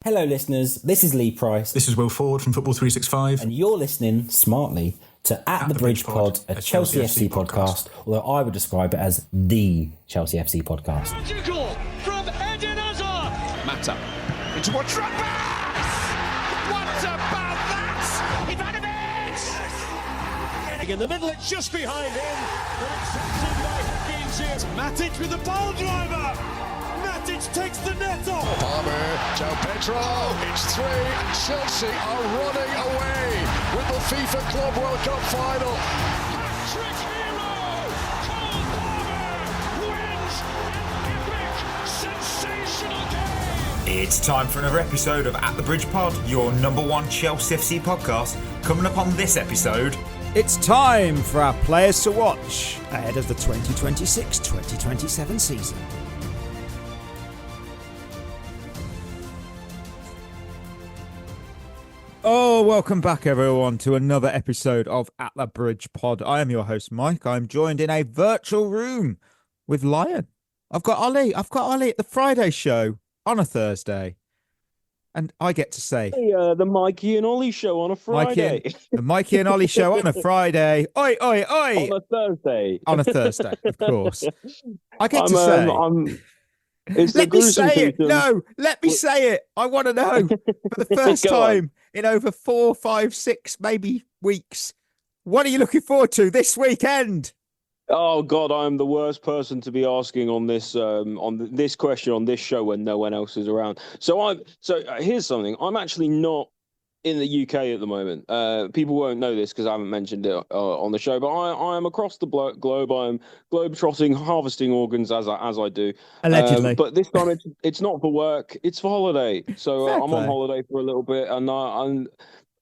Hello, listeners. This is Lee Price. This is Will Ford from Football 365. And you're listening smartly to At the Bridge Pod, a Chelsea FC podcast, although I would describe it as the Chelsea FC podcast. Magical from Eden Hazard. Mata into a trap pass. What about that? Ivanovic! In the middle, it's just behind him, but it's taken by Hakim. Matic with the ball driver. Matic takes the net off. Palmer, João Pedro, it's three, and Chelsea are running away with the FIFA Club World Cup final. Hat-trick hero, Cole Palmer wins an epic, sensational game. It's time for another episode of At the Bridge Pod, your number one Chelsea FC podcast. Coming up on this episode, it's time for our players to watch ahead of the 2026-2027 season. Oh, welcome back everyone to another episode of At the Bridge Pod. I am your host, Mike. I'm joined in a virtual room with Lion. I've got Ollie at the Friday show on a Thursday. And I get to say... the Mikey and Ollie show on a Friday. The Mikey and Ollie show on a Friday. Oi, oi, oi! On a Thursday. On a Thursday, of course. I get to say... Let me say it. No, let me say it. I want to know for the first time in over 4, 5, 6, maybe weeks. What are you looking forward to this weekend? Oh God, I'm the worst person to be asking on this this question on this show when no one else is around. So here's something. I'm actually not in the UK at the moment. People won't know this because I haven't mentioned it on the show, but I am across the globe. I'm globe-trotting, harvesting organs as I do. Allegedly. But this time it's not for work, it's for holiday. So I'm on play. holiday for a little bit, and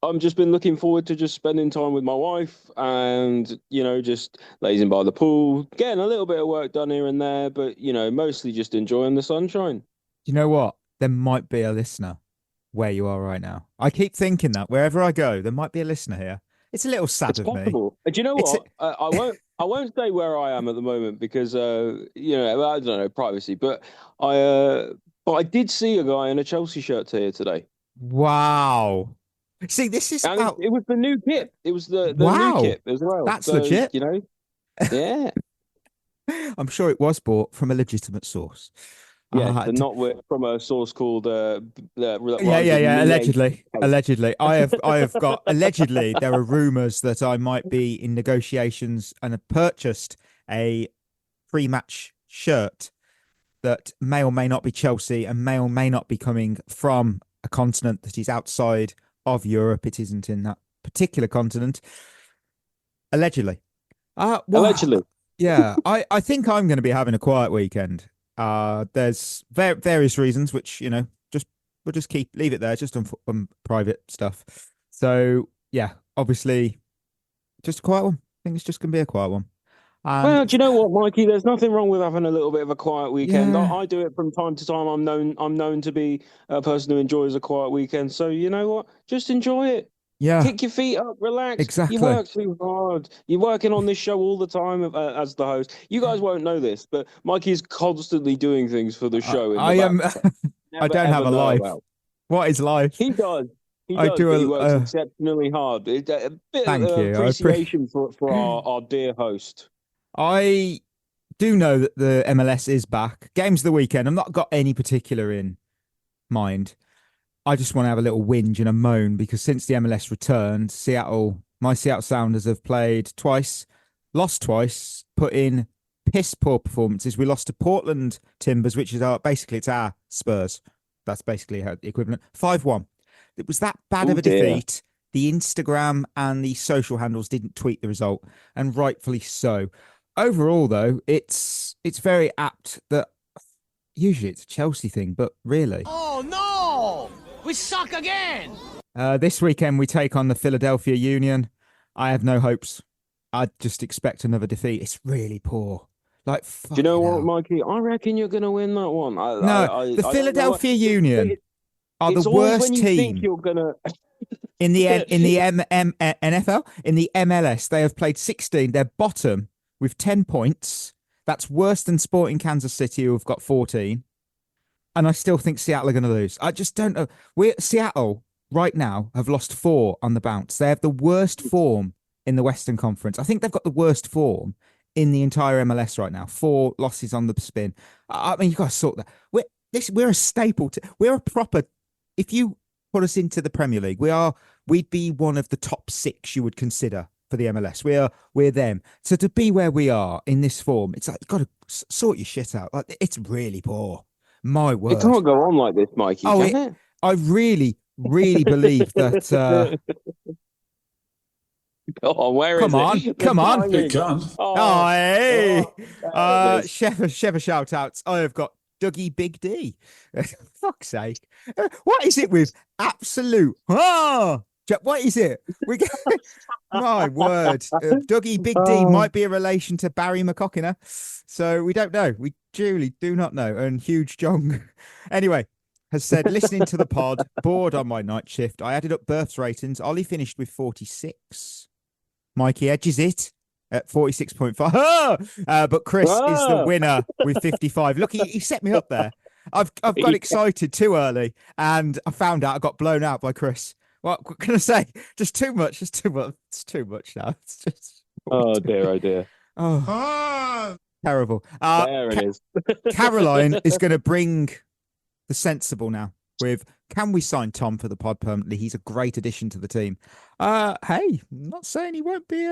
I'm just been looking forward to just spending time with my wife and, just lazing by the pool, getting a little bit of work done here and there, but, mostly just enjoying the sunshine. You know what? There might be a listener where you are right now. I keep thinking that wherever I go, there might be a listener here. It's a little sad It's of possible. me. Do you know what? I won't say where I am at the moment because I don't know, privacy. But I did see a guy in a Chelsea shirt here today. Wow. See, this is and it was the new kit. It was the wow. new kit as well. That's legit. Yeah. I'm sure it was bought from a legitimate source. Yeah, not from a source called Allegedly. I have got allegedly. There are rumours that I might be in negotiations and have purchased a pre-match shirt that may or may not be Chelsea and may or may not be coming from a continent that is outside of Europe. It isn't in that particular continent. Allegedly. Allegedly. Yeah, I think I'm going to be having a quiet weekend. There's various reasons, which we'll just leave it there, just on private stuff. So yeah, obviously, just a quiet one. I think it's just gonna be a quiet one. Well, do you know what, Mikey? There's nothing wrong with having a little bit of a quiet weekend. Yeah. I do it from time to time. I'm known to be a person who enjoys a quiet weekend. So you know what? Just enjoy it. Yeah. Kick your feet up, relax. Exactly. You work too hard. You're working on this show all the time as the host. You guys won't know this, but Mikey's constantly doing things for the show. I am. I don't have a life. What is life? He does. He works exceptionally hard. A bit Thank of you. appreciation for our dear host. I do know that the MLS is back. Games of the weekend. I've not got any particular in mind. I just want to have a little whinge and a moan because since the MLS returned, my Seattle Sounders have played twice, lost twice, put in piss poor performances. We lost to Portland Timbers, which is it's our Spurs. That's basically the equivalent. 5-1. It was that bad of a defeat. The Instagram and the social handles didn't tweet the result, and rightfully so. Overall, though, it's very apt that usually it's a Chelsea thing, but really. Oh, no! We suck again! This weekend, we take on the Philadelphia Union. I have no hopes. I just expect another defeat. It's really poor. Do you know what, Mikey? I reckon you're going to win that one. The Philadelphia Union are the worst team in the NFL. In the MLS, they have played 16. They're bottom with 10 points. That's worse than Sporting Kansas City, who have got 14. and I still think Seattle are going to lose. I just don't know. Seattle right now have lost 4 on the bounce. They have the worst form in the Western Conference. I think they've got the worst form in the entire MLS right now. 4 losses on the spin. I mean, you got to sort that. We're a staple. We're a proper. If you put us into the Premier League, we'd be one of the top 6 you would consider for the MLS. We're them. So to be where we are in this form, it's like you've got to sort your shit out. Like, it's really poor. My word. It can't go on like this, Mikey. Can it? I really believe that. Oh, where come is on, it? come on. It can. Oh, hey. there it is. Shevva shout-outs. I have got Dougie Big D. Fuck's sake. What is it with absolute? Oh, what is it? My word. Dougie Big D might be a relation to Barry McCockiner. So we don't know. We truly do not know. And Huge Jong. Anyway, has said, listening to the pod, bored on my night shift. I added up births ratings. Ollie finished with 46. Mikey edges it at 46.5. But Chris is the winner with 55. Look, he set me up there. I've got excited too early, and I found out I got blown out by Chris. What can I say? Just too much. It's too much. It's too much now. It's just. Oh dear. Oh, terrible. There it is. Caroline is going to bring the sensible now. With, can we sign Tom for the pod permanently? He's a great addition to the team. Hey, I'm not saying he won't be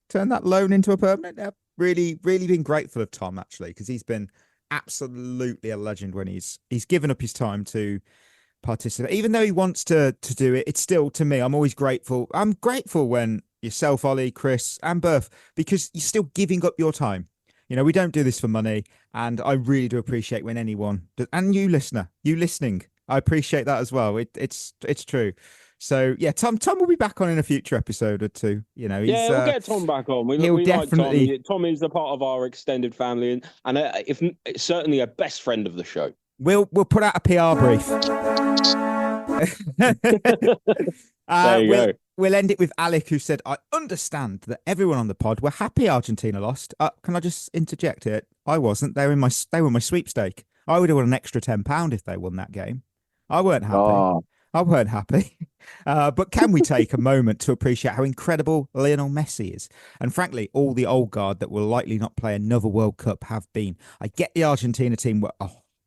turn that loan into a permanent. I've really been grateful of Tom, actually, because he's been absolutely a legend when he's given up his time to participate. Even though he wants to do it, it's still, to me, I'm always grateful. I'm grateful when yourself, Ollie, Chris, and Berth, because you're still giving up your time. We don't do this for money, and I really do appreciate when anyone does, and you listening, I appreciate that as well. It's true. So yeah, Tom will be back on in a future episode or two. We'll get Tom back on. He'll definitely. Like Tom is a part of our extended family, and if certainly a best friend of the show. We'll put out a PR brief. There you go. We'll end it with Alec, who said, I understand that everyone on the pod were happy Argentina lost. Can I just interject here? I wasn't. They were my sweepstake. I would have won an extra £10 if they won that game. I weren't happy. Oh. I weren't happy. But can we take a moment to appreciate how incredible Lionel Messi is? And frankly, all the old guard that will likely not play another World Cup have been. I get the Argentina team were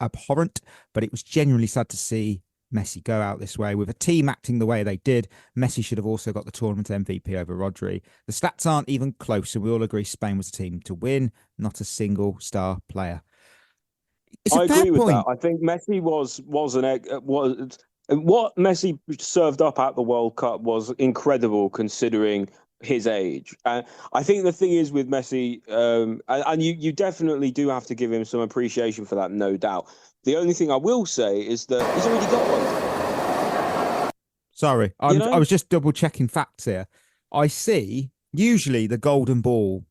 abhorrent, but it was genuinely sad to see Messi go out this way. With a team acting the way they did, Messi should have also got the tournament MVP over Rodri. The stats aren't even close, and we all agree Spain was a team to win, not a single star player. I agree with that. I think Messi was what Messi served up at the World Cup was incredible considering his age. I think the thing is with Messi, and you definitely do have to give him some appreciation for that, no doubt. The only thing I will say is that he's already got one. Sorry, I was just double checking facts here. I see usually the Golden Ball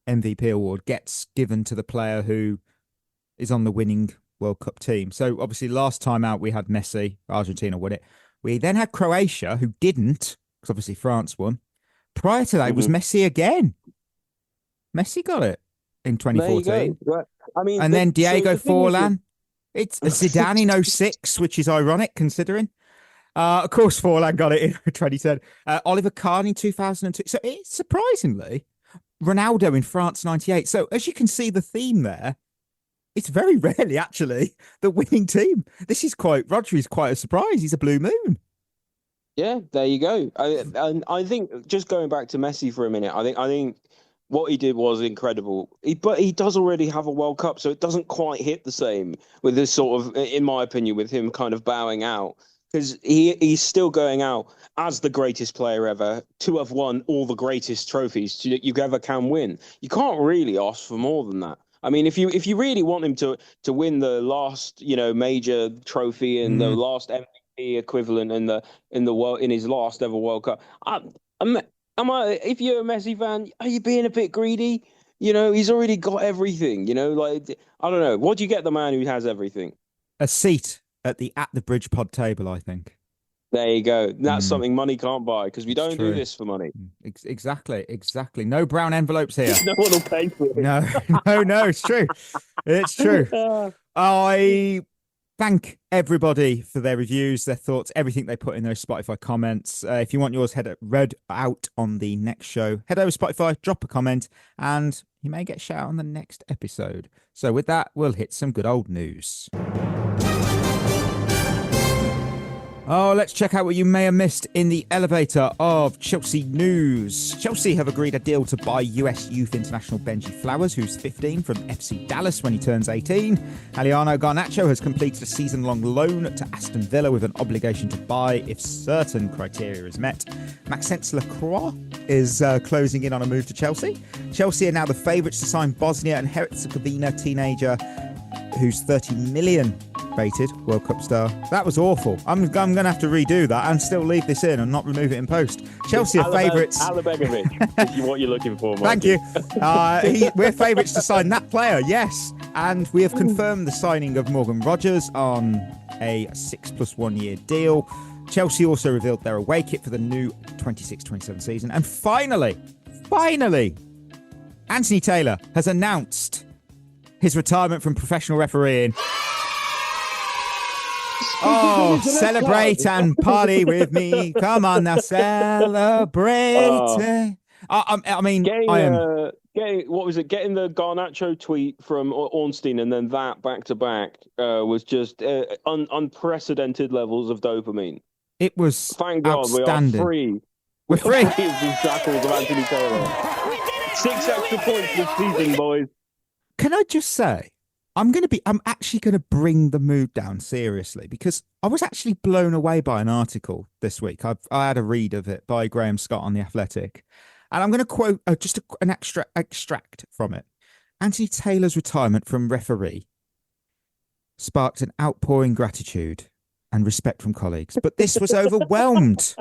MVP award gets given to the player who is on the winning World Cup team. So obviously last time out we had Messi, Argentina won it. We then had Croatia, who didn't, because obviously France won. Prior to that, it was Messi again. Messi got it in 2014. And then Diego Forlan. It's Zidane in 06, which is ironic considering. Of course, Forlan got it in 2010. Oliver Kahn in 2002. So it's surprisingly Ronaldo in France 98. So as you can see the theme there, it's very rarely actually the winning team. Rodri's quite a surprise. He's a blue moon. Yeah, there you go. I think just going back to Messi for a minute, I think what he did was incredible. But he does already have a World Cup, so it doesn't quite hit the same with this sort of, in my opinion, with him kind of bowing out. Because he's still going out as the greatest player ever to have won all the greatest trophies you ever can win. You can't really ask for more than that. I mean, if you really want him to win the last major trophy and the last MVP equivalent in his last ever World Cup, if you're a Messi fan, are you being a bit greedy? He's already got everything. I don't know. What do you get the man who has everything? A seat at the Bridge pod table, I think. There you go. That's something money can't buy, because we don't do this for money. Exactly. No brown envelopes here. No one will pay for it. No, it's true. It's true. Thank everybody for their reviews, their thoughts, everything they put in those Spotify comments. If you want yours read out on the next show, head over to Spotify, drop a comment, and you may get a shout out on the next episode. So with that, we'll hit some good old news. Oh, let's check out what you may have missed in the elevator of Chelsea news. Chelsea have agreed a deal to buy US youth international Benji Flowers, who's 15, from FC Dallas when he turns 18. Alejandro Garnacho has completed a season-long loan to Aston Villa with an obligation to buy if certain criteria is met. Maxence Lacroix is closing in on a move to Chelsea. Chelsea are now the favourites to sign Bosnia and Herzegovina teenager who's 30 million rated World Cup star. That was awful. I'm going to have to redo that and still leave this in and not remove it in post. Chelsea are favourites. Alabegovic is what you're looking for, Mike. Thank you. We're favourites to sign that player, yes. And we have confirmed the signing of Morgan Rogers on a 6+1 year deal. Chelsea also revealed their away kit for the new 26-27 season. And finally, Anthony Taylor has announced his retirement from professional refereeing. Oh, celebrate and party with me. Come on now, celebrate. I mean, what was it? Getting the Garnacho tweet from Ornstein and then that back to back was just unprecedented levels of dopamine. It was Thank God outstanding. we are free. We're free. Of these shackles of Anthony Taylor. 6 extra points this season, boys. Can I just say, I'm actually going to bring the mood down seriously, because I was actually blown away by an article this week. I had a read of it by Graham Scott on The Athletic, and I'm going to quote just an extract from it. Anthony Taylor's retirement from referee sparked an outpouring gratitude and respect from colleagues, but this was overwhelmed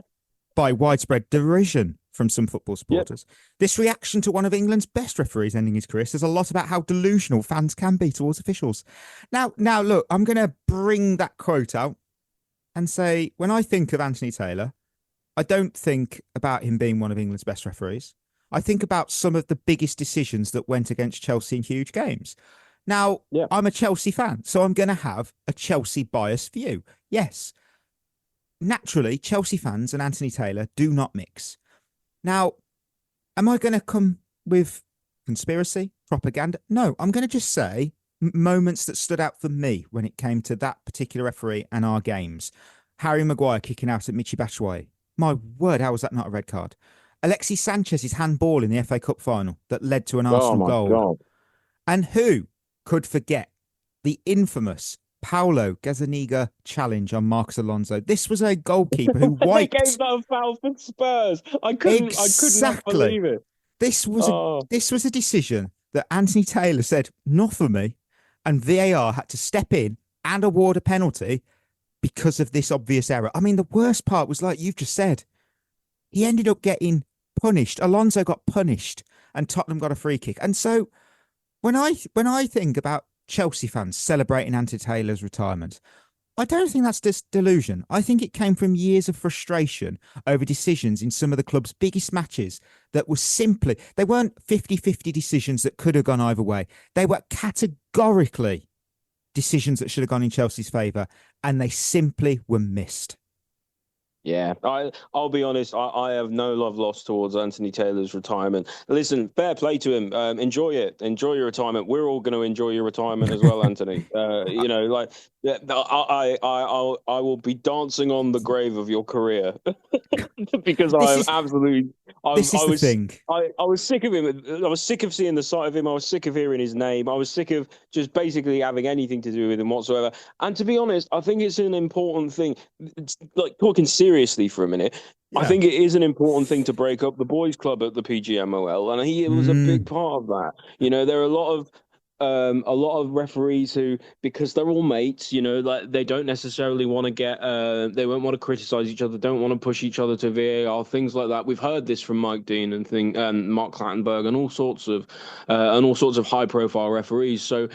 by widespread derision from some football supporters. Yep. This reaction to one of England's best referees ending his career says a lot about how delusional fans can be towards officials. Now, look, I'm going to bring that quote out and say, when I think of Anthony Taylor, I don't think about him being one of England's best referees. I think about some of the biggest decisions that went against Chelsea in huge games. Now, I'm a Chelsea fan, so I'm going to have a Chelsea biased view. Yes, naturally, Chelsea fans and Anthony Taylor do not mix. Now, am I going to come with conspiracy, propaganda? No, I'm going to just say moments that stood out for me when it came to that particular referee and our games. Harry Maguire kicking out at Michy Batshuayi. My word, how was that not a red card? Alexis Sanchez's handball in the FA Cup final that led to an Arsenal goal. God. And who could forget the infamous Paulo Gazzaniga challenge on Marcos Alonso? This was a goalkeeper who wiped. They gave that a foul for Spurs. I couldn't believe it. This was a decision that Anthony Taylor said, not for me, and VAR had to step in and award a penalty because of this obvious error. I mean, the worst part was, like you've just said, he ended up getting punished. Alonso got punished, and Tottenham got a free kick. And so, when I think about Chelsea fans celebrating Anthony Taylor's retirement, I don't think that's just delusion. I think it came from years of frustration over decisions in some of the club's biggest matches that were they weren't 50-50 decisions that could have gone either way. They were categorically decisions that should have gone in Chelsea's favour, and they simply were missed. Yeah, I'll be honest. I have no love lost towards Anthony Taylor's retirement. Listen, fair play to him. Enjoy it. Enjoy your retirement. We're all going to enjoy your retirement as well, Anthony. I will be dancing on the grave of your career because I was sick of him. I was sick of seeing the sight of him. I was sick of hearing his name. I was sick of just basically having anything to do with him whatsoever. And to be honest, I think it's an important thing. It's like talking seriously for a minute. Yeah. I think it is an important thing to break up the boys' club at the PGMOL, and he was a big part of that. You know, there are a lot of referees who, because they're all mates, you know, like they don't necessarily want to get, they won't want to criticize each other, don't want to push each other to VAR, things like that. We've heard this from Mike Dean and Mark Clattenburg and all sorts of high-profile referees. So,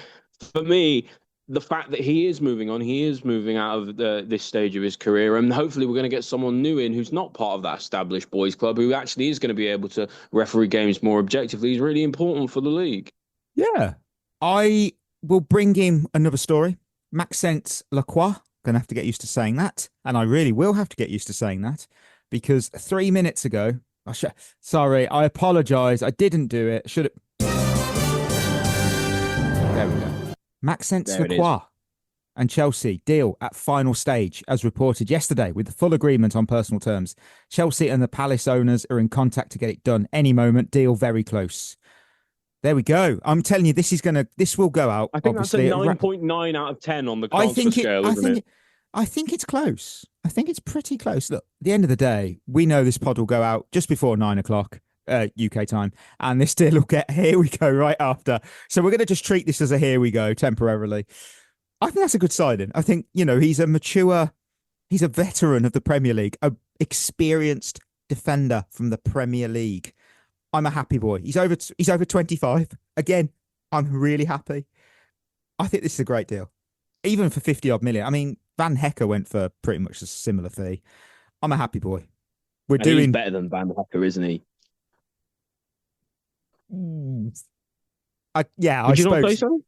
for me, the fact that he is moving on, he is moving out of this stage of his career, and hopefully we're going to get someone new in who's not part of that established boys' club, who actually is going to be able to referee games more objectively. Is really important for the league. Yeah. I will bring in another story Maxence Lacroix. Going to have to get used to saying that. And I really will have to get used to saying that because 3 minutes ago, sorry, I apologise. I didn't do it. Should have. There we go. Maxence Lacroix and Chelsea deal at final stage, as reported yesterday, with the full agreement on personal terms. Chelsea and the Palace owners are in contact to get it done any moment. Deal very close. There we go. I'm telling you, this will go out. I think obviously. that's a 9.9 out of 10 on the transfer scale, isn't it? I think it's close. I think it's pretty close. Look, at the end of the day, we know this pod will go out just before 9 o'clock UK time, and this deal will get here we go right after. So we're going to just treat this as a here we go temporarily. I think that's a good signing. I think, he's a veteran of the Premier League, a experienced defender from the Premier League. I'm a happy boy. He's over 25. Again, I'm really happy. I think this is a great deal. Even for 50 odd million. I mean, Van Hecker went for pretty much a similar fee. I'm a happy boy. He's better than Van Hecker, isn't he? I suppose. Not say so?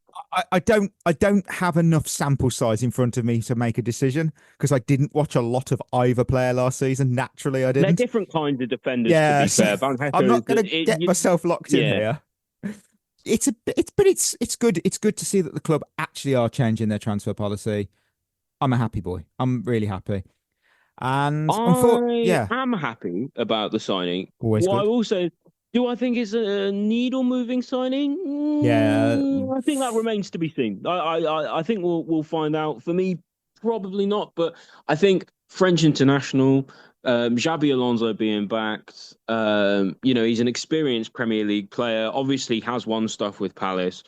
I don't have enough sample size in front of me to make a decision because I didn't watch a lot of either player last season. Naturally, I didn't. They're different kinds of defenders. To be fair, Van Hecker, I'm not going to get myself locked in here. It's good. It's good to see that the club actually are changing their transfer policy. I'm a happy boy. I'm really happy, and I'm happy about the signing. Always good. I also. Do I think it's a needle-moving signing? Yeah, I think that remains to be seen. I think we'll find out. For me, probably not. But I think French international, Xabi Alonso being backed. He's an experienced Premier League player. Obviously, has won stuff with Palace.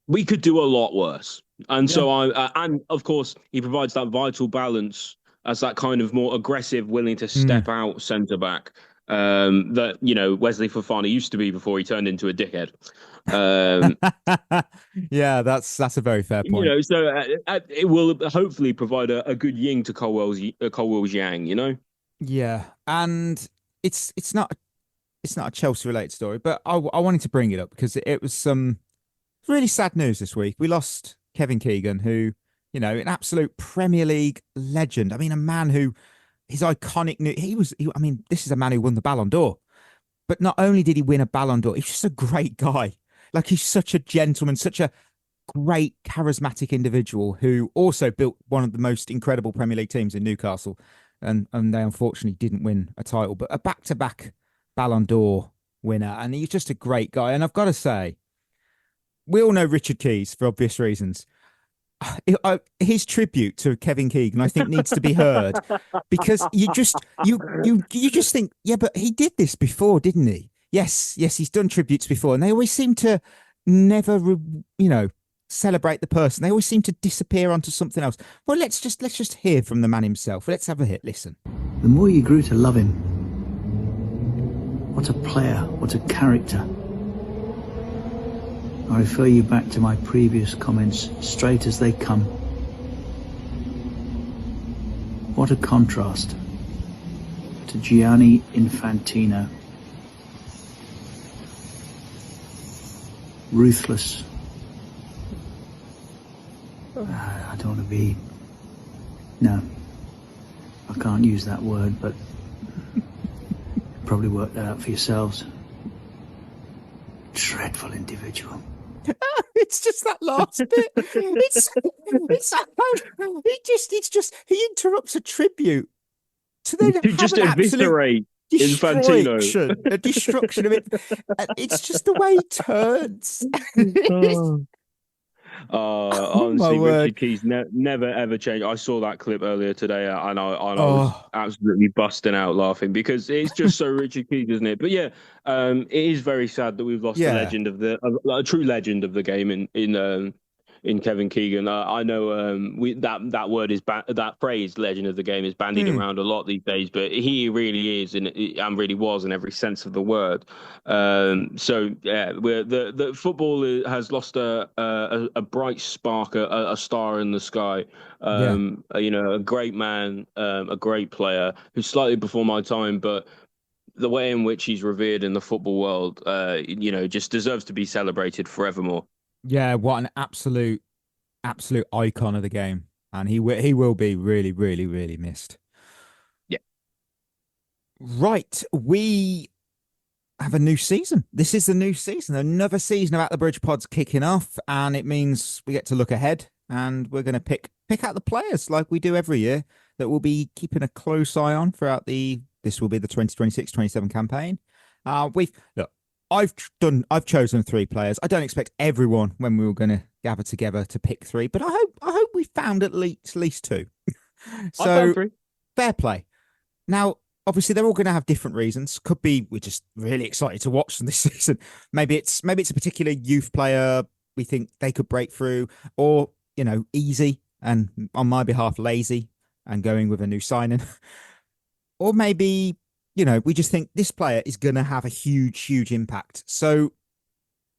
We could do a lot worse. And so and of course, he provides that vital balance as that kind of more aggressive, willing to step out centre back. That Wesley Fofana used to be before he turned into a dickhead. Yeah, that's a very fair point. So it will hopefully provide a good yin to Colwell's yang. Yeah, and it's not a Chelsea related story, but I wanted to bring it up because it was some really sad news this week. We lost Kevin Keegan, who an absolute Premier League legend. I mean, a man who. His iconic this is a man who won the Ballon d'Or. But not only did he win a Ballon d'Or, he's just a great guy. Like, he's such a gentleman, such a great, charismatic individual who also built one of the most incredible Premier League teams in Newcastle. And they unfortunately didn't win a title, but a back-to-back Ballon d'Or winner. And he's just a great guy. And I've got to say, we all know Richard Keys for obvious reasons. His tribute to Kevin Keegan, I think, needs to be heard because you just think, yeah, but he did this before, didn't he? Yes, he's done tributes before, and they always seem to never, celebrate the person. They always seem to disappear onto something else. Well, let's just hear from the man himself. Let's have a hit. Listen. The more you grew to love him, what a player, what a character. I refer you back to my previous comments, straight as they come. What a contrast to Gianni Infantino. Ruthless. I don't want to be... No, I can't use that word, but probably work that out for yourselves. Dreadful individual. It's just that last bit. He interrupts a tribute to then just eviscerate Infantino. A destruction of it. It's just the way he turns. Honestly, Richard Keys never ever changed. I saw that clip earlier today, and I was absolutely busting out laughing because it's just so Richard Keys, isn't it? But yeah, it is very sad that we've lost a legend a true legend of the game in Kevin Keegan. I know that word is that phrase "legend of the game" is bandied around a lot these days, but he really is and really was in every sense of the word. So yeah, the football has lost a bright spark, a star in the sky. A great man, a great player who's slightly before my time, but the way in which he's revered in the football world, just deserves to be celebrated forevermore. Yeah, what an absolute absolute icon of the game, and he will be really, really, really missed. Yeah. Right, we have a new season. This is the new season. Another season of At the Bridge Pod's kicking off, and it means we get to look ahead, and we're going to pick out the players like we do every year that we'll be keeping a close eye on throughout this will be the 2026-27 campaign. I've chosen 3 players. I don't expect everyone when we were going to gather together to pick 3, but I hope we found at least 2. So fair play. Now, obviously, they're all going to have different reasons. Could be we're just really excited to watch them this season. Maybe it's a particular youth player we think they could break through, or easy and on my behalf lazy and going with a new signing, or maybe we just think this player is going to have a huge impact. So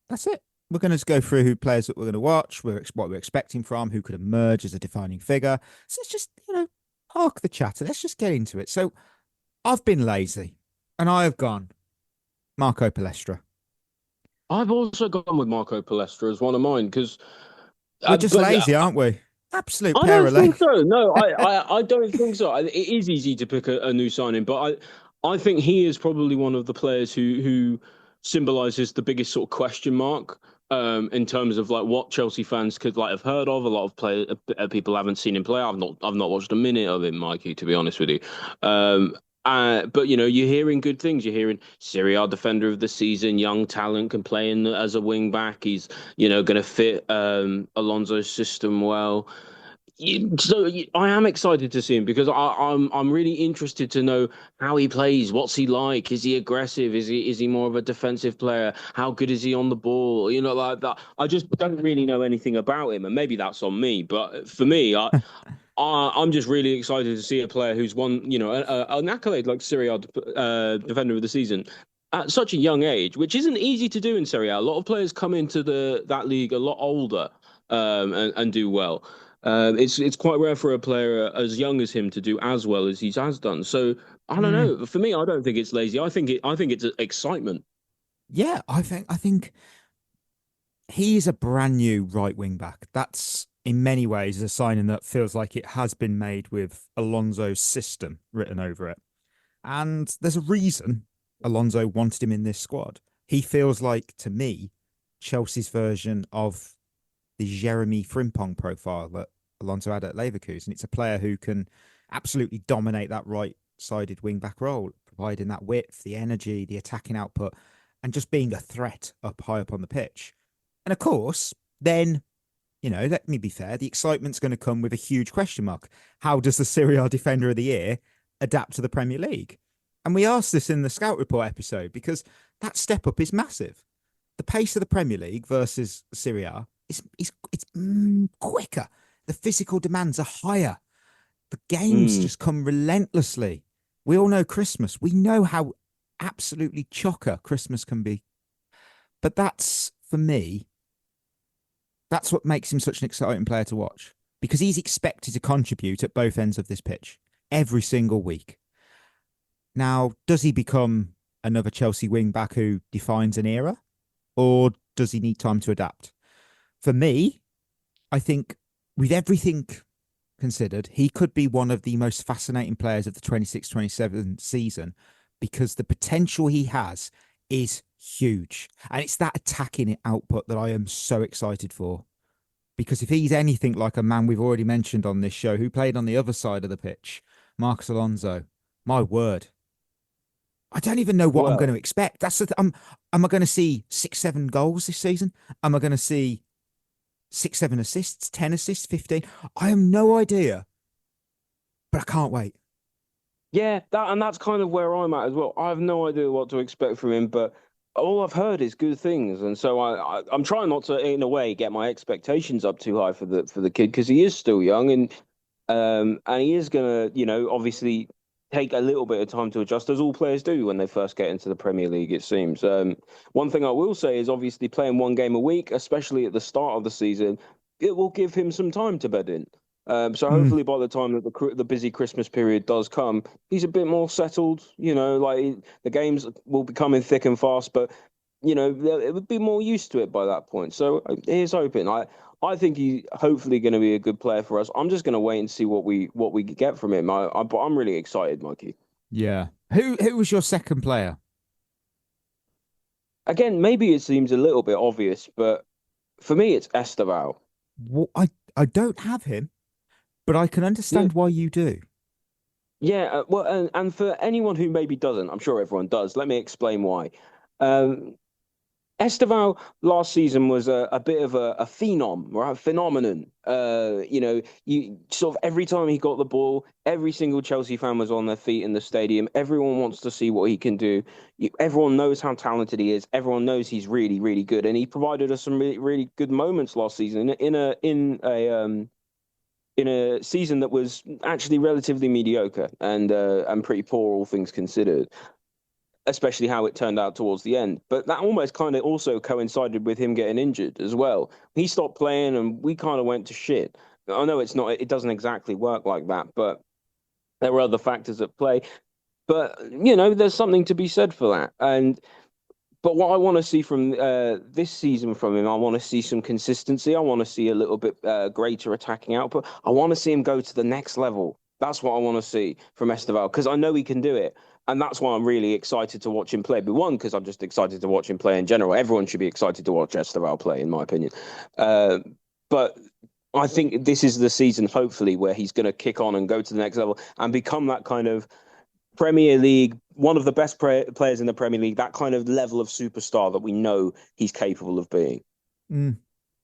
that's it. We're going to go through who players that we're going to watch, what we're expecting from, who could emerge as a defining figure. So let's just park the chatter. Let's just get into it. So I've been lazy, and I have gone Marco Palestra. I've also gone with Marco Palestra as one of mine because we're just lazy, aren't we? Absolute I pair don't of think lazy. so. No, I don't think so. It is easy to pick a new signing, but I think he is probably one of the players who symbolises the biggest sort of question mark in terms of like what Chelsea fans could like have heard of. A lot of people haven't seen him play. I've not watched a minute of him, Mikey, to be honest with you. But you're hearing good things. You're hearing Serie A defender of the season, young talent, can play as a wing back. He's going to fit Alonso's system well. So I am excited to see him because I'm really interested to know how he plays. What's he like? Is he aggressive? Is he more of a defensive player? How good is he on the ball? Like that. I just don't really know anything about him, and maybe that's on me. But for me, I'm just really excited to see a player who's won an accolade like Serie A defender of the season at such a young age, which isn't easy to do in Serie A. A lot of players come into that league a lot older and do well. It's quite rare for a player as young as him to do as well as he has done. So I don't know. For me, I don't think it's lazy. I think it's excitement. Yeah, I think he is a brand new right wing back. That's in many ways a signing that feels like it has been made with Alonso's system written over it. And there's a reason Alonso wanted him in this squad. He feels like, to me, Chelsea's version of the Jeremy Frimpong profile that Alonso had at Leverkusen. It's a player who can absolutely dominate that right-sided wing-back role, providing that width, the energy, the attacking output, and just being a threat high up on the pitch. And of course, then, let me be fair, the excitement's going to come with a huge question mark. How does the Serie A Defender of the Year adapt to the Premier League? And we asked this in the Scout Report episode because that step up is massive. The pace of the Premier League versus Serie A it's quicker. The physical demands are higher. The games just come relentlessly. We all know Christmas. We know how absolutely chocker Christmas can be. But that's, for me, that's what makes him such an exciting player to watch. Because he's expected to contribute at both ends of this pitch every single week. Now, does he become another Chelsea wing-back who defines an era? Or does he need time to adapt? For me, I think with everything considered, he could be one of the most fascinating players of the 26-27 season because the potential he has is huge. And it's that attacking output that I am so excited for. Because if he's anything like a man we've already mentioned on this show who played on the other side of the pitch, Marcos Alonso, my word. I don't even know what I'm going to expect. That's am I going to see 6-7 goals this season? Am I going to see 6-7 assists, 10 assists, 15? I have no idea, but I can't wait. Yeah, that's kind of where I'm at as well. I have no idea what to expect from him, but all I've heard is good things, and so I'm trying not to, in a way, get my expectations up too high for the kid because he is still young and he is gonna, obviously take a little bit of time to adjust, as all players do when they first get into the Premier League, it seems. One thing I will say is obviously playing one game a week, especially at the start of the season, it will give him some time to bed in. So hopefully by the time that the busy Christmas period does come, he's a bit more settled, like the games will be coming thick and fast, but, it would be more used to it by that point. So here's hoping. I think he's hopefully going to be a good player for us. I'm just going to wait and see what we get from him. But I'm really excited, Mikey. Yeah. Who was your second player? Again, maybe it seems a little bit obvious, but for me, it's Esteval. Well, I don't have him, but I can understand why you do. Yeah, well, and for anyone who maybe doesn't, I'm sure everyone does. Let me explain why. Um, Esteval last season was a bit of a phenom, right? A phenomenon. You sort of every time he got the ball, every single Chelsea fan was on their feet in the stadium. Everyone wants to see what he can do. Everyone knows how talented he is. Everyone knows he's really, really good, and he provided us some really, really good moments last season in a season that was actually relatively mediocre and pretty poor, all things considered, especially how it turned out towards the end. But that almost kind of also coincided with him getting injured as well. He stopped playing and we kind of went to shit. I know it doesn't exactly work like that, but there were other factors at play. But, there's something to be said for that. But what I want to see from this season from him, I want to see some consistency. I want to see a little bit greater attacking output. I want to see him go to the next level. That's what I want to see from Esteval, because I know he can do it. And that's why I'm really excited to watch him play. But one, because I'm just excited to watch him play in general. Everyone should be excited to watch Esteval play, in my opinion. But I think this is the season, hopefully, where he's going to kick on and go to the next level and become that kind of Premier League, one of the best players in the Premier League, that kind of level of superstar that we know he's capable of being. Mm.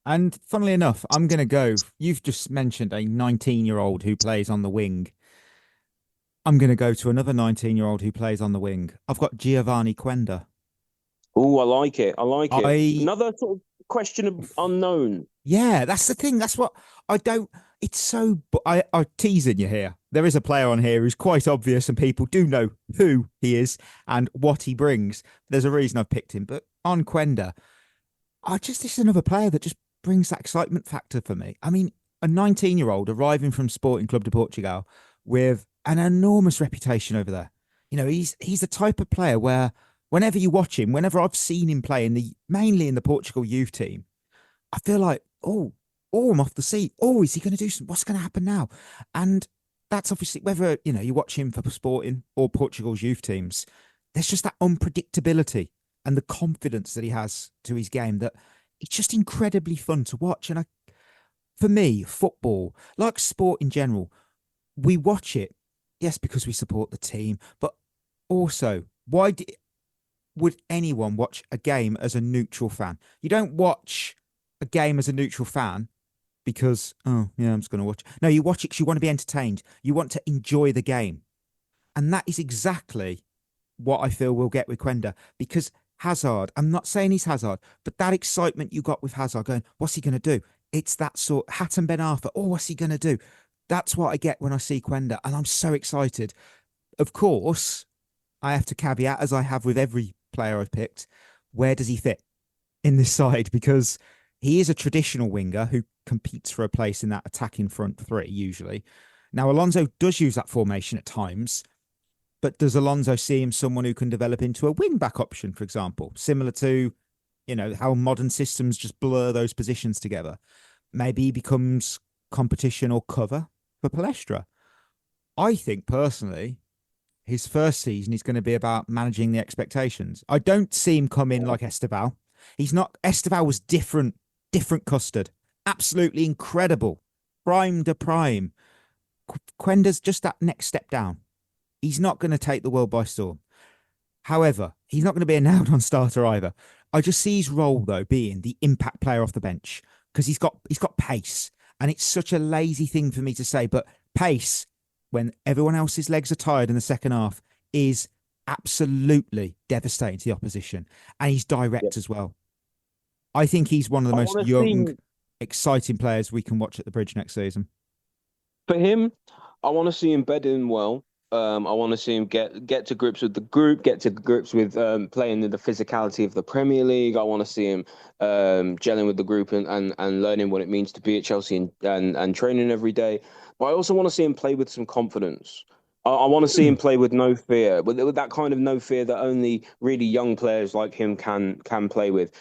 And funnily enough, I'm going to go. You've just mentioned a 19-year-old who plays on the wing. I'm going to go to another 19-year-old who plays on the wing. I've got Giovanni Quenda. Oh, I like it. Another sort of question of unknown. Yeah, that's the thing. That's what I don't. It's so. I'm teasing you here. There is a player on here who's quite obvious, and people do know who he is and what he brings. There's a reason I've picked him. But on Quenda, this is another player that just brings that excitement factor for me. I mean, a 19-year-old arriving from Sporting Club de Portugal with an enormous reputation over there. He's the type of player where whenever you watch him, whenever I've seen him play mainly in the Portugal youth team, I feel like, oh, I'm off the seat. Oh, is he going to do something? What's going to happen now? And that's obviously whether, you watch him for Sporting or Portugal's youth teams, there's just that unpredictability and the confidence that he has to his game that it's just incredibly fun to watch. And for me, football, like sport in general, we watch it, yes, because we support the team, but also, why would anyone watch a game as a neutral fan? You don't watch a game as a neutral fan because, oh, yeah, I'm just going to watch. No, you watch it because you want to be entertained. You want to enjoy the game. And that is exactly what I feel we'll get with Quenda, because Hazard, I'm not saying he's Hazard, but that excitement you got with Hazard going, what's he going to do? It's that sort, Hatem Ben Arfa, oh, what's he going to do? That's what I get when I see Quenda, and I'm so excited. Of course, I have to caveat, as I have with every player I've picked, where does he fit in this side? Because he is a traditional winger who competes for a place in that attacking front three, usually. Now, Alonso does use that formation at times, but does Alonso see him someone who can develop into a wing-back option, for example, similar to, how modern systems just blur those positions together? Maybe he becomes competition or cover for Palestra. I think, personally, his first season is going to be about managing the expectations. I don't see him come in like Esteval. Esteval was different custard. Absolutely incredible. Prime to prime. Quenda's just that next step down. He's not going to take the world by storm. However, he's not going to be a nailed-on starter either. I just see his role, though, being the impact player off the bench, because he's got pace. And it's such a lazy thing for me to say, but pace, when everyone else's legs are tired in the second half, is absolutely devastating to the opposition. And he's direct as well. I think he's one of the most young, exciting players we can watch at the Bridge next season. For him, I want to see him bed in well. I want to see him get to grips with the group, get to grips with playing in the physicality of the Premier League. I want to see him gelling with the group and learning what it means to be at Chelsea and training every day. But I also want to see him play with some confidence. I want to see him play with no fear, with that kind of no fear that only really young players like him can play with.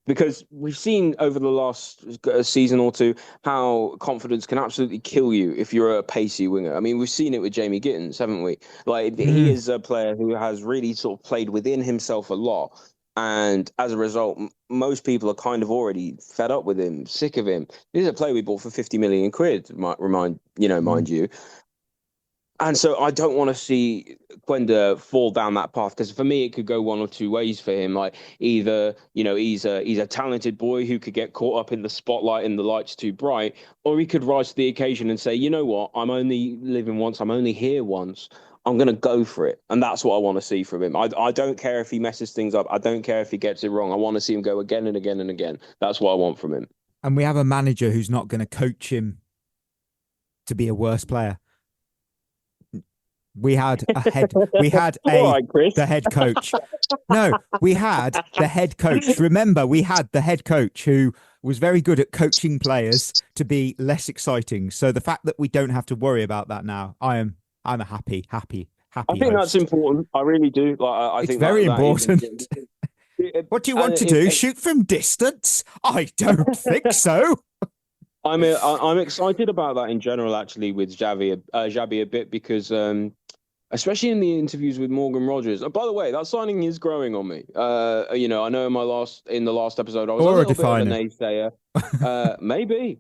because we've seen over the last season or two how confidence can absolutely kill you if you're a pacey winger. I mean, we've seen it with Jamie Gittins, haven't we? Like, he is a player who has really sort of played within himself a lot. And as a result, most people are kind of already fed up with him, sick of him. This is a player we bought for 50 million quid, mind you. And so I don't want to see Quenda fall down that path, because for me it could go one or two ways for him. Like, either he's a talented boy who could get caught up in the spotlight and the light's too bright, or he could rise to the occasion and say, you know what, I'm only living once, I'm only here once. I'm going to go for it. And that's what I want to see from him. I don't care if he messes things up. I don't care if he gets it wrong. I want to see him go again and again and again. That's what I want from him. And we have a manager who's not going to coach him to be a worse player. We had the head coach. No, we had the head coach. Remember, we had the head coach who was very good at coaching players to be less exciting. So the fact that we don't have to worry about that now, I'm a happy. I think host. That's important. I really do. I it's think very important. What do you want to do? Shoot from distance? I don't think so. I'm excited about that in general, actually, with Xavi a bit, because especially in the interviews with Morgan Rogers. By the way, that signing is growing on me. I know in the last episode I was a little bit of a naysayer. Maybe.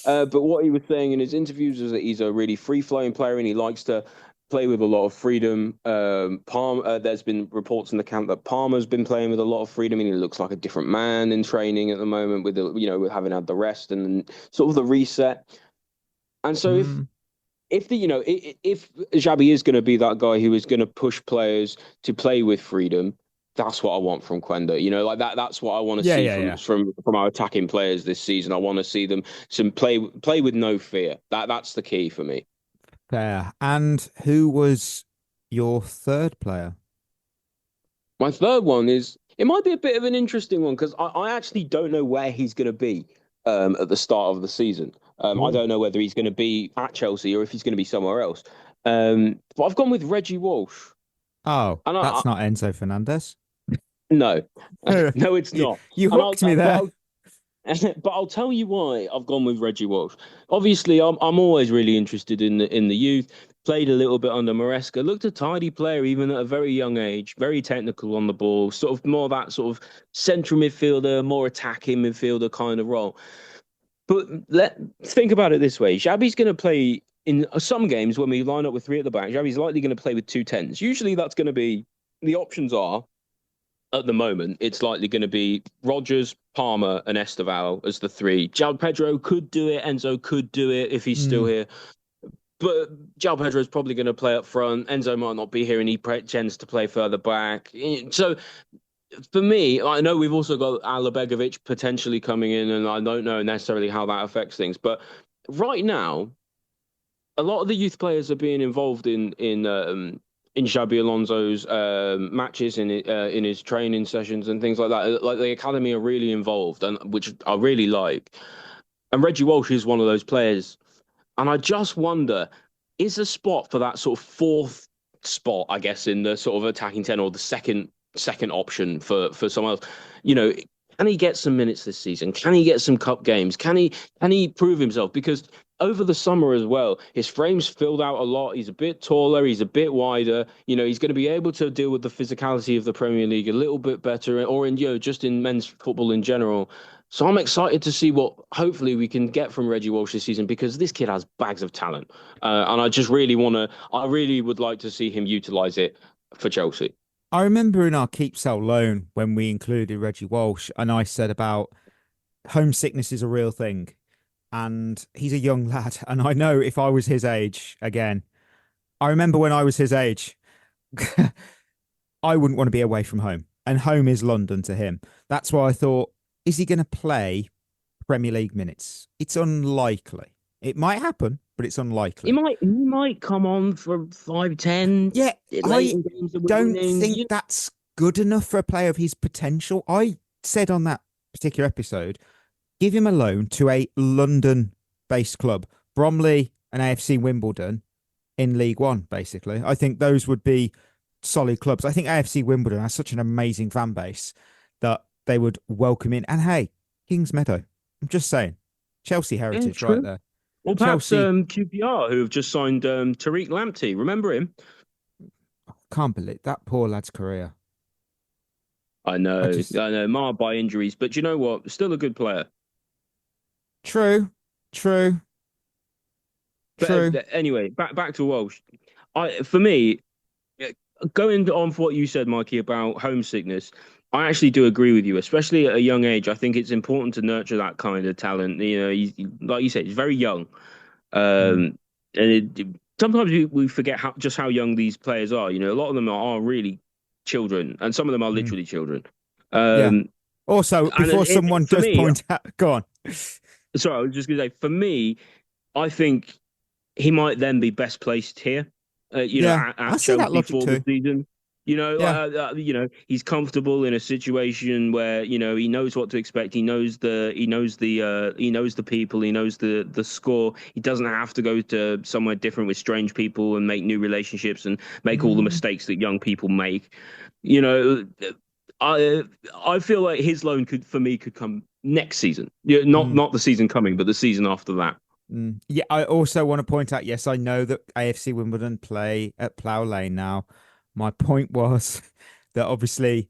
But what he was saying in his interviews is that he's a really free-flowing player and he likes to play with a lot of freedom. There's been reports in the camp that Palmer's been playing with a lot of freedom, and he looks like a different man in training at the moment with with having had the rest and sort of the reset. And so if Xabi is going to be that guy who is going to push players to play with freedom, that's what I want from Quenda. Like that. That's what I want to see from our attacking players this season. I want to see them play with no fear. That's the key for me. Fair. And who was your third player? My third one it might be a bit of an interesting one, because I actually don't know where he's going to be at the start of the season. I don't know whether he's going to be at Chelsea or if he's going to be somewhere else. But I've gone with Reggie Walsh. Oh, and that's not Enzo Fernandez. No, no, it's not. You hooked me there. But I'll tell you why I've gone with Reggie Walsh. Obviously, I'm always really interested in the youth. Played a little bit under Maresca. Looked a tidy player even at a very young age. Very technical on the ball. Sort of more that sort of central midfielder, more attacking midfielder kind of role. But let's think about it this way. Xabi's going to play in some games when we line up with three at the back. Xabi's likely going to play with 2 10s. Usually that's going to be, the options are, at the moment, it's likely going to be Rogers, Palmer and Esteval as the three. João Pedro could do it. Enzo could do it if he's still here. But João Pedro is probably going to play up front. Enzo might not be here and he tends to play further back. So for me, I know we've also got Alabegovic potentially coming in, and I don't know necessarily how that affects things. But right now, a lot of the youth players are being involved in Xabi Alonso's matches, in his training sessions and things like that. Like, the academy are really involved, and which I really like. And Reggie Walsh is one of those players. And I just wonder, is a spot for that sort of fourth spot, I guess, in the sort of attacking 10, or the second option for someone else? Can he get some minutes this season? Can he get some cup games? Can he prove himself? Because over the summer as well, his frame's filled out a lot. He's a bit taller. He's a bit wider. He's going to be able to deal with the physicality of the Premier League a little bit better, or just in men's football in general. So I'm excited to see what hopefully we can get from Reggie Walsh this season, because this kid has bags of talent. And I really would like to see him utilise it for Chelsea. I remember in our keep sell loan when we included Reggie Walsh, and I said about homesickness is a real thing. And he's a young lad. And I know if I was his age, again, I remember when I was his age, I wouldn't want to be away from home. And home is London to him. That's why I thought, is he going to play Premier League minutes? It's unlikely. It might happen, but it's unlikely. He might come on for 5-10. Yeah, I don't think that's good enough for a player of his potential. I said on that particular episode, give him a loan to a London-based club, Bromley and AFC Wimbledon in League One, basically. I think those would be solid clubs. I think AFC Wimbledon has such an amazing fan base that they would welcome in. And hey, Kings Meadow. I'm just saying, Chelsea heritage true. right there. Or perhaps Chelsea- QPR, who have just signed Tariq Lamptey. Remember him? Can't believe that poor lad's career. I know, marred by injuries, but you know what? Still a good player. True. But anyway, back to Walsh. For me, going on for what you said, Mikey, about homesickness, I actually do agree with you, especially at a young age. I think it's important to nurture that kind of talent. You know, like you said, he's very young. And sometimes we forget how young these players are. You know, a lot of them are really children, and some of them are literally children. Also, before someone does point out, go on. Sorry, I was just going to say, for me, I think he might then be best placed here. At Chelsea for the season. You know, he's comfortable in a situation where he knows what to expect. He knows the people. He knows the score. He doesn't have to go to somewhere different with strange people and make new relationships and make all the mistakes that young people make. You know, I feel like his loan could come next season. Not the season coming, but the season after that. Yeah, I also want to point out, yes, I know that AFC Wimbledon play at Plough Lane now. My point was that obviously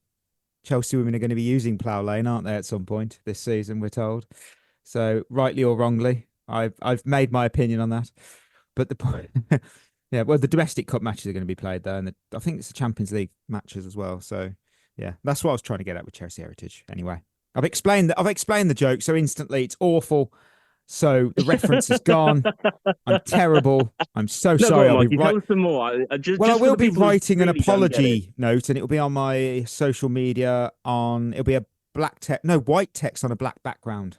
Chelsea women are going to be using Plough Lane, aren't they, at some point this season, we're told. So rightly or wrongly, I've made my opinion on that. But the point, the domestic cup matches are going to be played there, and I think it's the Champions League matches as well. So yeah, that's what I was trying to get at with Chelsea Heritage. Anyway, I've explained the joke, so instantly it's awful. So the reference is gone. I'm terrible. I'm so sorry. I'll be tell us some more. I will be writing an apology note, and it will be on my social media. It'll be a white text on a black background.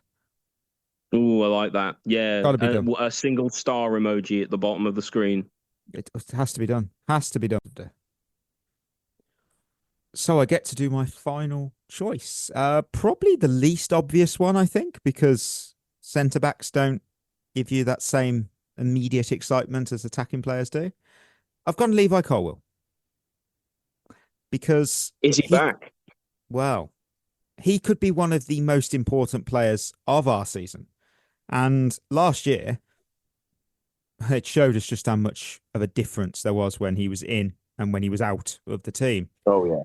Oh, I like that. Yeah, gotta be done. A single star emoji at the bottom of the screen. It has to be done. So I get to do my final choice. Probably the least obvious one, I think, because centre-backs don't give you that same immediate excitement as attacking players do. I've gone Levi Colwill. Because... Is he back? Well, he could be one of the most important players of our season. And last year, it showed us just how much of a difference there was when he was in and when he was out of the team. Oh, yeah.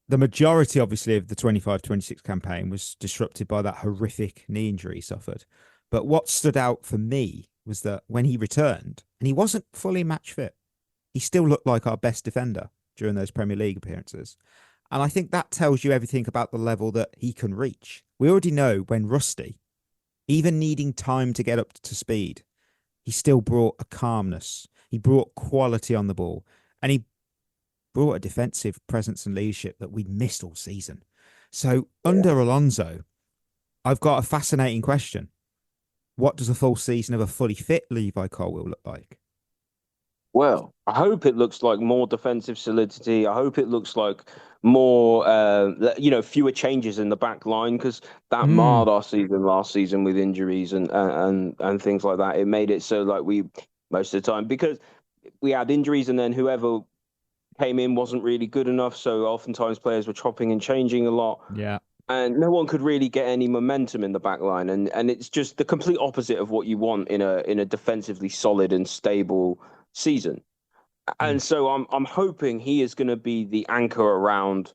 The majority, obviously, of the 25-26 campaign was disrupted by that horrific knee injury he suffered. But what stood out for me was that when he returned, and he wasn't fully match fit, he still looked like our best defender during those Premier League appearances. And I think that tells you everything about the level that he can reach. We already know when rusty, even needing time to get up to speed, he still brought a calmness. He brought quality on the ball. And he brought a defensive presence and leadership that we'd missed all season. So under Alonso, I've got a fascinating question. What does a full season of a fully fit Levi Colwill look like? Well, I hope it looks like more defensive solidity. I hope it looks like more, fewer changes in the back line, because that marred our season last season with injuries and things like that. It made it so like we, most of the time, because we had injuries and then whoever came in wasn't really good enough, so oftentimes players were chopping and changing a lot. Yeah. And no one could really get any momentum in the back line. And it's just the complete opposite of what you want in a defensively solid and stable season. And so I'm hoping he is going to be the anchor around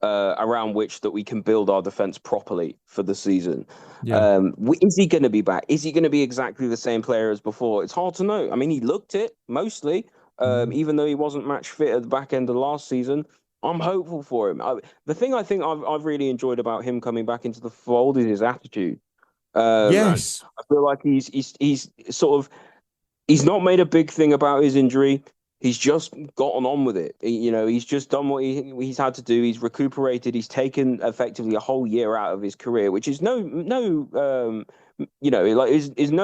which that we can build our defense properly for the season. Yeah. Is he going to be back? Is he going to be exactly the same player as before? It's hard to know. I mean, he looked it mostly. Even though he wasn't match fit at the back end of last season, I'm hopeful for him. The thing I think I've really enjoyed about him coming back into the fold is his attitude. Yes, I feel like he's not made a big thing about his injury. He's just gotten on with it. He's just done what he's had to do. He's recuperated. He's taken effectively a whole year out of his career, which is no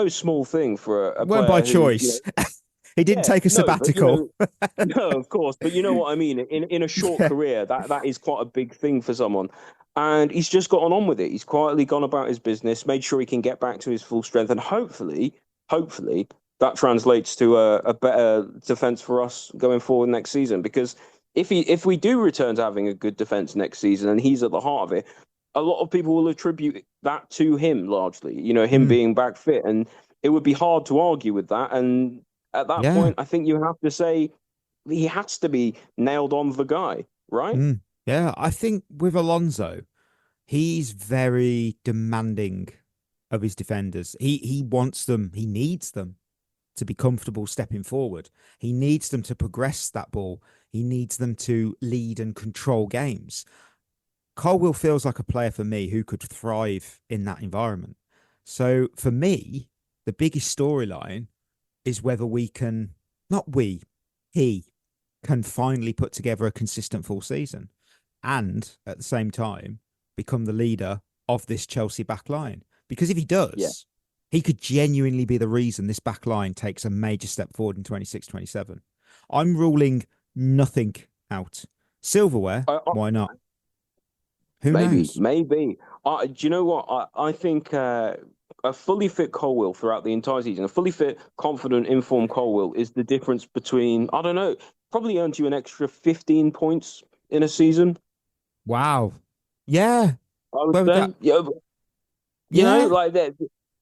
small thing for a player by choice. He didn't take a sabbatical. No, of course. But you know what I mean? In a short career, that is quite a big thing for someone. And he's just gotten on with it. He's quietly gone about his business, made sure he can get back to his full strength. And hopefully, that translates to a better defence for us going forward next season. Because if we do return to having a good defense next season and he's at the heart of it, a lot of people will attribute that to him largely. Him being back fit, and it would be hard to argue with that. And at that point, I think you have to say he has to be nailed on the guy, right? Yeah, I think with Alonso, he's very demanding of his defenders. He wants them, he needs them to be comfortable stepping forward. He needs them to progress that ball. He needs them to lead and control games. Colwill feels like a player for me who could thrive in that environment. So for me, the biggest storyline is whether we can, he can finally put together a consistent full season and at the same time become the leader of this Chelsea back line. Because if he does, he could genuinely be the reason this back line takes a major step forward in 26-27. I'm ruling nothing out. Silverware, why not? Who knows? Maybe. Do you know what? I think a fully fit Colwill throughout the entire season, a fully fit, confident, informed Colwill is the difference between, I don't know, probably earns you an extra 15 points in a season. Wow. Yeah. I would say. You know, like that.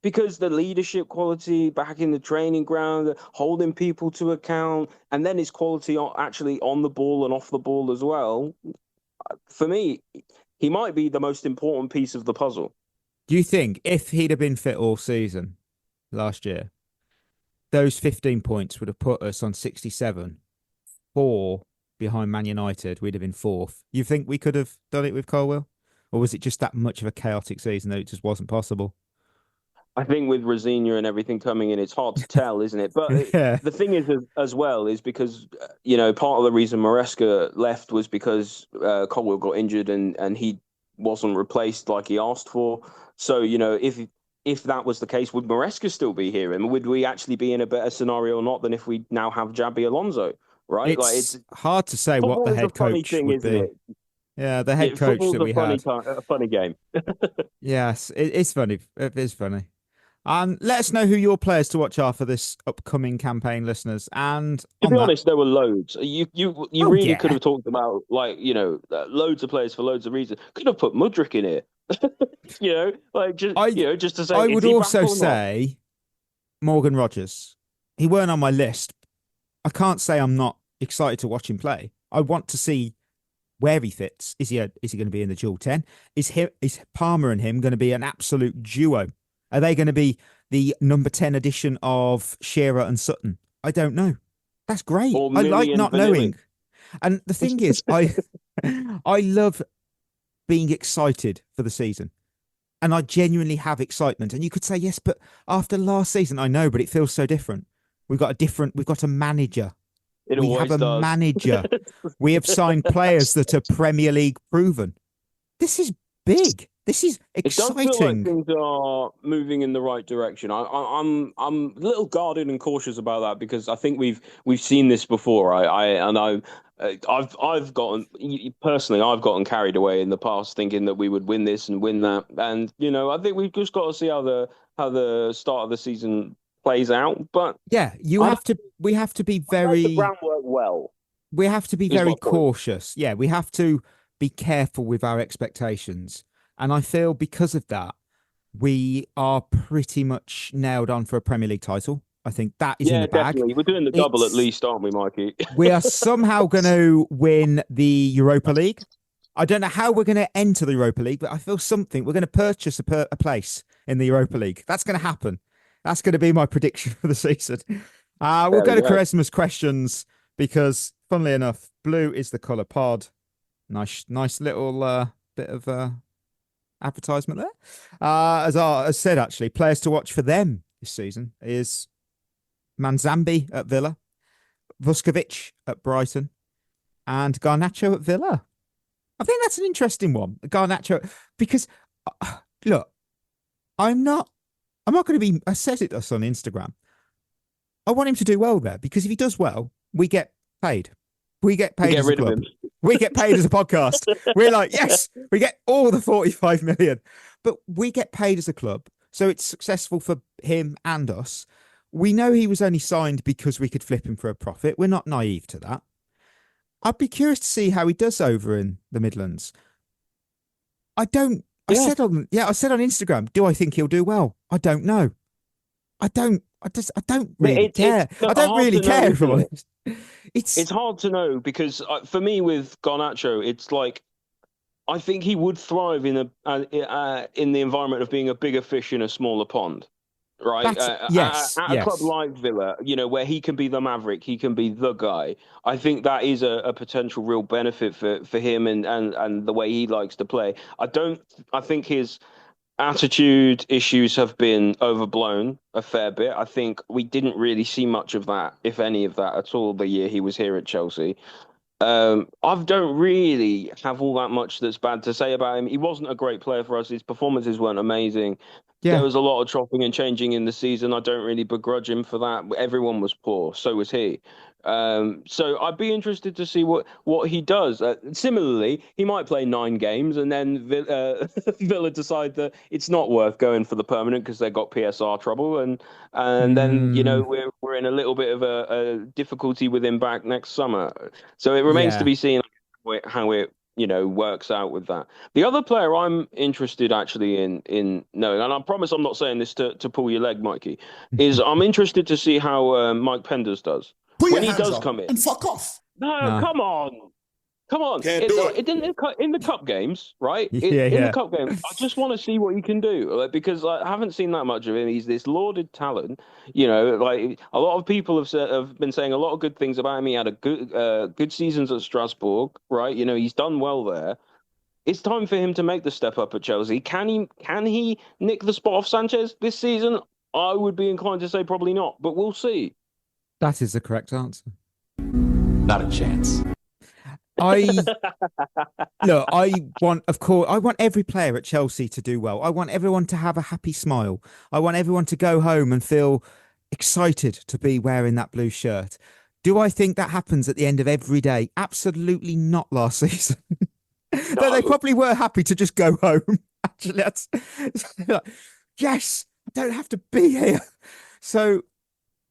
Because the leadership quality back in the training ground, holding people to account, and then his quality actually on the ball and off the ball as well. For me, he might be the most important piece of the puzzle. Do you think if he'd have been fit all season last year, those 15 points would have put us on 67, 4 behind Man United? We'd have been 4th. You think we could have done it with Colwill? Or was it just that much of a chaotic season that it just wasn't possible? I think with Rosina and everything coming in, it's hard to tell, isn't it? But the thing is, as well, is because, part of the reason Maresca left was because Colwill got injured and he wasn't replaced like he asked for. So, if that was the case, would Maresca still be here? And would we actually be in a better scenario or not than if we now have Jabi Alonso, right? It's hard to say what the head coach would be. Yeah, the head coach that we had. A funny game. Yes, it's funny. It is funny. Let us know who your players to watch are for this upcoming campaign, listeners. And to be honest, there were loads. You really could have talked about loads of players for loads of reasons. Could have put Mudryk in here. Just to say. I would also say Morgan Rogers. He weren't on my list. I can't say I'm not excited to watch him play. I want to see where he fits. Is he going to be in the dual 10? Is Palmer and him going to be an absolute duo? Are they going to be the number 10 edition of Shearer and Sutton? I don't know. That's great. I like not knowing. And the thing is, I love being excited for the season. And I genuinely have excitement. And you could say, yes, but after last season, I know, but it feels so different. We've got a manager. We have a manager. We have signed players that are Premier League proven. This is big. This is exciting. It does feel like things are moving in the right direction. I'm a little guarded and cautious about that because I think we've seen this before. I've gotten carried away in the past thinking that we would win this and win that, and I think we've just got to see how the start of the season plays out. But yeah, we have to be very the groundwork well. We have to be very cautious. Yeah, we have to be careful with our expectations. And I feel because of that, we are pretty much nailed on for a Premier League title. I think that is in the bag. Definitely. We're doing the double at least, aren't we, Mikey? We are somehow going to win the Europa League. I don't know how we're going to enter the Europa League, but I feel something. We're going to purchase a place in the Europa League. That's going to happen. That's going to be my prediction for the season. We'll go to Quaresma's questions because, funnily enough, blue is the colour pod. Nice little bit of advertisement there. As said, actually, players to watch for them this season is Manzambi at Villa, Vuskovic at Brighton, and Garnacho at Villa. I think that's an interesting one, Garnacho, because look, I'm not going to be. I said it us on Instagram. I want him to do well there because if he does well, we get paid. We get paid as a club. We get paid as a podcast. We're like, yes, we get all the 45 million, but we get paid as a club. So it's successful for him and us. We know he was only signed because we could flip him for a profit. We're not naive to that. I'd be curious to see how he does over in the Midlands. I said on Instagram, do I think he'll do well? I don't know. I don't really care. I don't really care, if I'm honest. It's hard to know because for me with Garnacho, it's like I think he would thrive in the environment of being a bigger fish in a smaller pond, right? Yes, at a club like Villa, where he can be the maverick, he can be the guy. I think that is a potential real benefit for him and the way he likes to play. I think his attitude issues have been overblown a fair bit. I think we didn't really see much of that, if any of that at all, the year he was here at Chelsea. I don't really have all that much that's bad to say about him. He wasn't a great player for us. His performances weren't amazing. Yeah. There was a lot of chopping and changing in the season. I don't really begrudge him for that. Everyone was poor. So was he. So I'd be interested to see what he does. Similarly, he might play 9 games and then Villa decide that it's not worth going for the permanent because they've got PSR trouble, and then we're in a little bit of a difficulty with him back next summer. So it remains to be seen how it works out with that. The other player I'm interested actually in knowing, and I promise I'm not saying this to pull your leg, Mikey, is I'm interested to see how Mike Penders does. When he does come in. And fuck off. No, come on. Can't do it. In the cup games, right? In the cup games, I just want to see what he can do because I haven't seen that much of him. He's this lauded talent. Like a lot of people have been saying a lot of good things about him. He had a good seasons at Strasbourg, right? He's done well there. It's time for him to make the step up at Chelsea. Can he nick the spot off Sanchez this season? I would be inclined to say probably not, but we'll see. That is the correct answer. Not a chance. I want every player at Chelsea to do well. I want everyone to have a happy smile. I want everyone to go home and feel excited to be wearing that blue shirt. Do I think that happens at the end of every day? Absolutely not last season. Though they probably were happy to just go home. Actually, yes, I don't have to be here. So,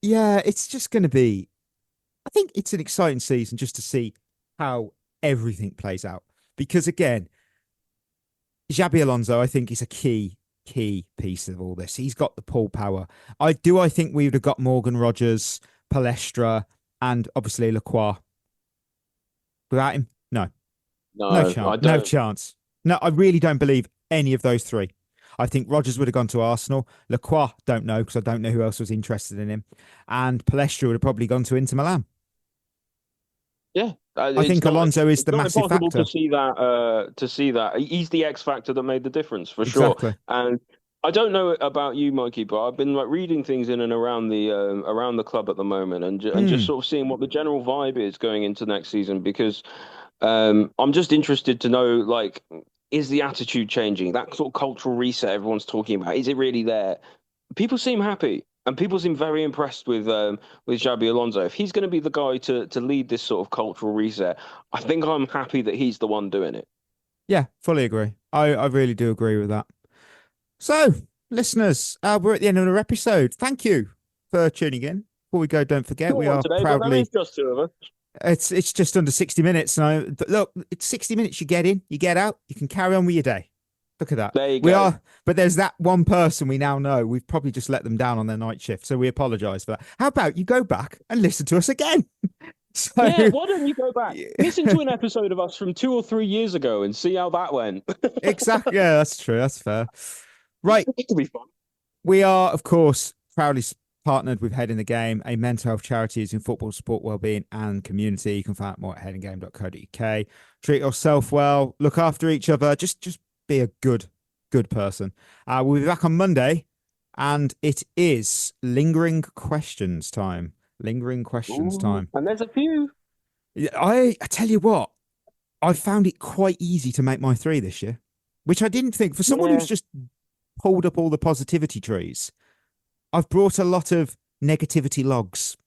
yeah, it's just going to be, I think it's an exciting season just to see how everything plays out. Because again, Xabi Alonso, I think, is a key piece of all this. He's got the pull power. I think we would have got Morgan Rogers, Palestra, and obviously Lacroix. Without him, no chance. No chance. No, I really don't believe any of those three. I think Rogers would have gone to Arsenal. Lacroix, don't know, because I don't know who else was interested in him. And Palestra would have probably gone to Inter Milan. Yeah, I think Alonso is the massive factor. It's impossible to see that. He's the X factor that made the difference for Exactly. sure. And I don't know about you, Mikey, but I've been reading things in and around the club at the moment, and just sort of seeing what the general vibe is going into next season. Because I'm just interested to know, is the attitude changing? That sort of cultural reset everyone's talking about, is it really there? People seem happy. And people seem very impressed with Xabi Alonso. If he's going to be the guy to lead this sort of cultural reset, I think I'm happy that he's the one doing it. Yeah, fully agree. I really do agree with that. So, listeners, we're at the end of our episode. Thank you for tuning in. Before we go, don't forget, we are proudly... It's just 2 of us. It's just under 60 minutes. Look, it's 60 minutes. You get in, you get out, you can carry on with your day. Look at that. There you go. But there's that one person we now know. We've probably just let them down on their night shift, so we apologise for that. How about you go back and listen to us again? Yeah, why don't you go back? Listen to an episode of us from 2 or 3 years ago and see how that went. Exactly. Yeah, that's true. That's fair. Right. It'll be fun. We are, of course, proudly partnered with Head in the Game, a mental health charity using football, sport, wellbeing and community. You can find out more at headinggame.co.uk. Treat yourself well. Look after each other. Just be a good person. We'll be back on Monday, and it is lingering questions time. And there's a few. I tell you what, I found it quite easy to make my 3 this year, which I didn't think. For someone who's just pulled up all the positivity trees, I've brought a lot of negativity logs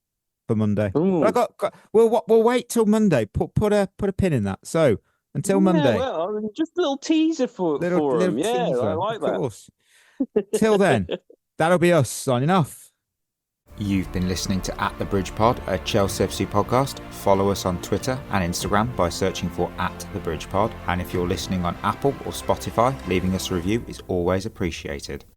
for Monday. But we'll wait till Monday. Put a pin in that. So until Monday. Well, just a little teaser for them. Yeah, I like that. Of course. Till then, that'll be us signing off. You've been listening to At The Bridge Pod, a Chelsea FC podcast. Follow us on Twitter and Instagram by searching for At The Bridge Pod. And if you're listening on Apple or Spotify, leaving us a review is always appreciated.